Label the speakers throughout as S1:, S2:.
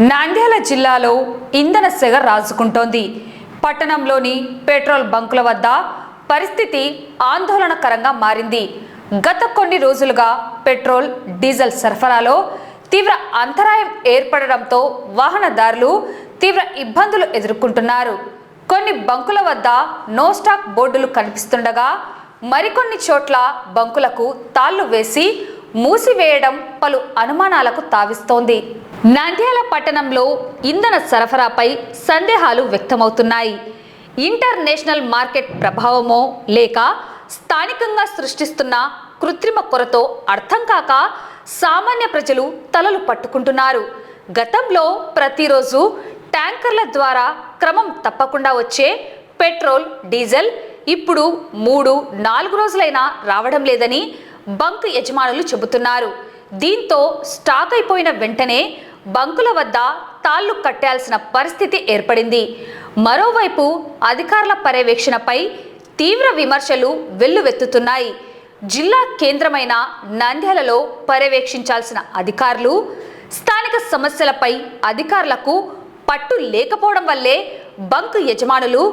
S1: నంద్యాల జిల్లాలో ఇంధన సెగ రాజుకుంటోంది. పట్టణంలోని పెట్రోల్ బంకుల వద్ద పరిస్థితి ఆందోళనకరంగా మారింది. గత కొన్ని రోజులుగా పెట్రోల్, డీజిల్ సరఫరాలో తీవ్ర అంతరాయం ఏర్పడడంతో వాహనదారులు తీవ్ర ఇబ్బందులు ఎదుర్కొంటున్నారు. కొన్ని బంకుల వద్ద నో స్టాక్ బోర్డులు కనిపిస్తుండగా మరికొన్ని చోట్ల బంకులకు తాళ్లు వేసి మూసివేయడం పలు అనుమానాలకు తావిస్తోంది. నంద్యాల పట్టణంలో ఇంధన సరఫరాపై సందేహాలు వ్యక్తమవుతున్నాయి. ఇంటర్నేషనల్ మార్కెట్ ప్రభావమో లేక స్థానికంగా సృష్టిస్తున్న కృత్రిమ కొరతో అర్థం కాక సామాన్య ప్రజలు తలలు పట్టుకుంటున్నారు. గతంలో ప్రతిరోజు ట్యాంకర్ల ద్వారా క్రమం తప్పకుండా వచ్చే పెట్రోల్, డీజిల్ ఇప్పుడు 3-4 రోజులైనా రావడం లేదని బంక్ యజమానులు చెబుతున్నారు. దీంతో స్టాక్ అయిపోయిన వెంటనే బంకుల వద్ద తాళ్లు కట్టాల్సిన పరిస్థితి ఏర్పడింది. మరోవైపు అధికారుల పర్యవేక్షణపై తీవ్ర విమర్శలు వెల్లువెత్తుతున్నాయి. జిల్లా కేంద్రమైన నంద్యాలలో పర్యవేక్షించాల్సిన అధికారులు స్థానిక సమస్యలపై అధికారులకు పట్టు లేకపోవడం వల్లే బంక్ యజమానులు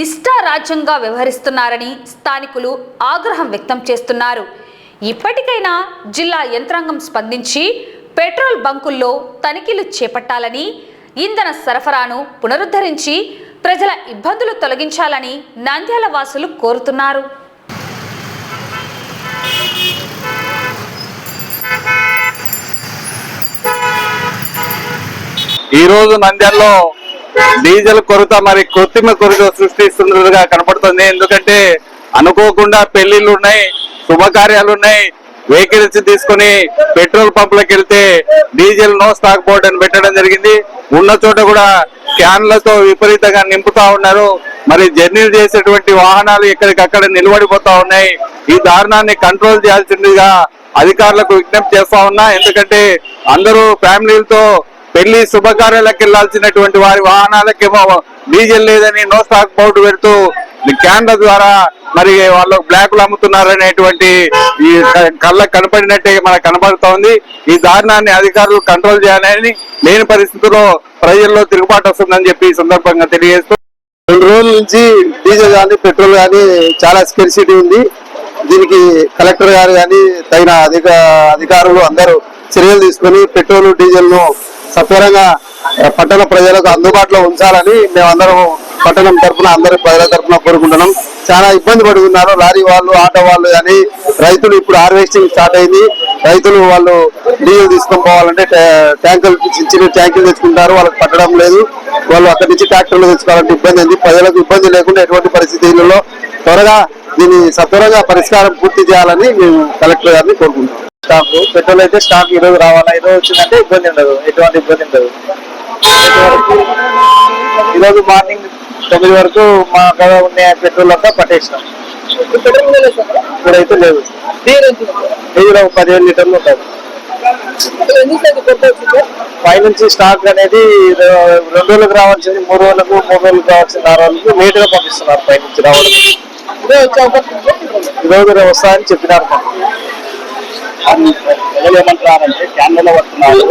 S1: ఇష్టారాజ్యంగా వ్యవహరిస్తున్నారని స్థానికులు ఆగ్రహం వ్యక్తం చేస్తున్నారు. ఇప్పటికైనా జిల్లా యంత్రాంగం స్పందించి పెట్రోల్ బంకుల్లో తనిఖీలు చేపట్టాలని, ఇంధన సరఫరాను పునరుద్ధరించి ప్రజల ఇబ్బందులు తొలగించాలని నంద్యాల వాసులు కోరుతున్నారు.
S2: ఈరోజు నంద్యాలలో డీజిల్ కొరత మరి కృత్రిమ కొరత సృష్టిస్తున్నట్టుగా కనపడుతుంది. ఎందుకంటే అనుకోకుండా పెళ్లిళ్ళు ఉన్నాయి, శుభకార్యాలు ఉన్నాయి, వెహికల్స్ తీసుకుని పెట్రోల్ పంపులకు వెళ్తే డీజిల్ నో స్టాక్ బోర్డు అని పెట్టడం జరిగింది. ఉన్న చోట కూడా క్యాన్లతో విపరీతంగా నింపుతా ఉన్నారు. మరి జర్నీలు చేసేటువంటి వాహనాలు ఎక్కడికక్కడ నిలబడిపోతా ఉన్నాయి. ఈ దారుణాన్ని కంట్రోల్ చేయాల్సిందిగా అధికారులకు విజ్ఞప్తి చేస్తా ఉన్నా. ఎందుకంటే అందరూ ఫ్యామిలీలతో పెళ్లి శుభకార్యాలకు వెళ్లాల్సినటువంటి వారి వాహనాలకేమో డీజిల్ లేదని నో స్టాక్ బోర్డు పెడుతూ క్యాన్ల ద్వారా మరి వాళ్ళు బ్లాక్లు అమ్ముతున్నారనేటువంటి ఈ కళ్ళకు కనపడినట్టే మనకు కనపడుతూ ఉంది. ఈ దారుణాన్ని అధికారులు కంట్రోల్ చేయాలని, లేని పరిస్థితుల్లో ప్రజల్లో తిరుగుబాటు వస్తుందని చెప్పి ఈ సందర్భంగా తెలియజేస్తూ,
S3: 2 రోజుల నుంచి డీజిల్ కానీ పెట్రోల్ కానీ చాలా స్కెర్సిటీ ఉంది. దీనికి కలెక్టర్ గారు కానీ తగిన అధికారులు అందరూ చర్యలు తీసుకుని పెట్రోల్, డీజిల్ ను సత్వరంగా పట్టణ ప్రజలకు అందుబాటులో ఉంచాలని మేమందరం పట్టణం తరఫున అందరి ప్రజల తరఫున కోరుకుంటున్నాం. చాలా ఇబ్బంది పడుతున్నారు లారీ వాళ్ళు, ఆటో వాళ్ళు కానీ. రైతులు ఇప్పుడు హార్వెస్టింగ్ స్టార్ట్ అయింది. రైతులు వాళ్ళు డీజిల్ తీసుకొని పోవాలంటే ట్యాంకులు, చిన్న ట్యాంకులు తెచ్చుకుంటారు, వాళ్ళకి పట్టడం లేదు. వాళ్ళు అక్కడి నుంచి ట్రాక్టర్లు తెచ్చుకోవాలంటే ఇబ్బంది ఉంది. ప్రజలకు ఇబ్బంది లేకుండా ఎటువంటి పరిస్థితుల్లో త్వరగా దీన్ని సత్వరంగా పరిష్కారం పూర్తి చేయాలని మేము కలెక్టర్ గారిని కోరుకుంటున్నాం. స్టాక్ పెట్రోల్ అయితే స్టాక్ ఈరోజు రావాలా, ఈరోజు వచ్చిందంటే ఇబ్బంది ఉండదు, ఎటువంటి ఇబ్బంది ఉండదు. ఈరోజు మార్నింగ్ 9 వరకు మా కాడ ఉన్న పెట్రోల్ అంతా పట్టేసినాం. ఇప్పుడైతే లేదు. డీజిల్ 15 లీటర్లు ఉంటుంది. పైనుంచి స్టాక్ అనేది 2 రోజులకు రావాల్సింది 3 రోజులకు, 3 రోజులకు రావాల్సింది 6 రోజులకు లేట్ గా పంపిస్తున్నారు. పైనుంచి రావడం ఈరోజు వస్తాయని చెప్పినారు.
S2: ఏమంటారంటే క్యాన్లలో పడుతున్నారు,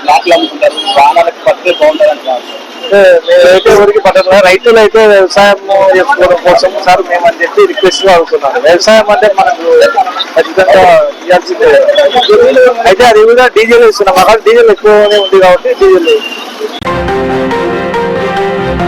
S2: బ్లాక్లు అమ్ముకుంటారు, వాహనాలకు పట్టే బాగుంటుందంటారు.
S3: అయితే ఎవరికి పట్టదు. రైతులు అయితే వ్యవసాయం చేసుకోవడం కోసం సార్ మేమని చెప్పి రిక్వెస్ట్ గా అడుగుతున్నాను. వ్యవసాయం అంటే మనకు ఖచ్చితంగా ఇవ్వాల్సిందే. అయితే అది కూడా డీజిల్ ఇస్తున్నాం. అక్కడ డీజిల్ ఎక్కువనే ఉంది కాబట్టి డీజిల్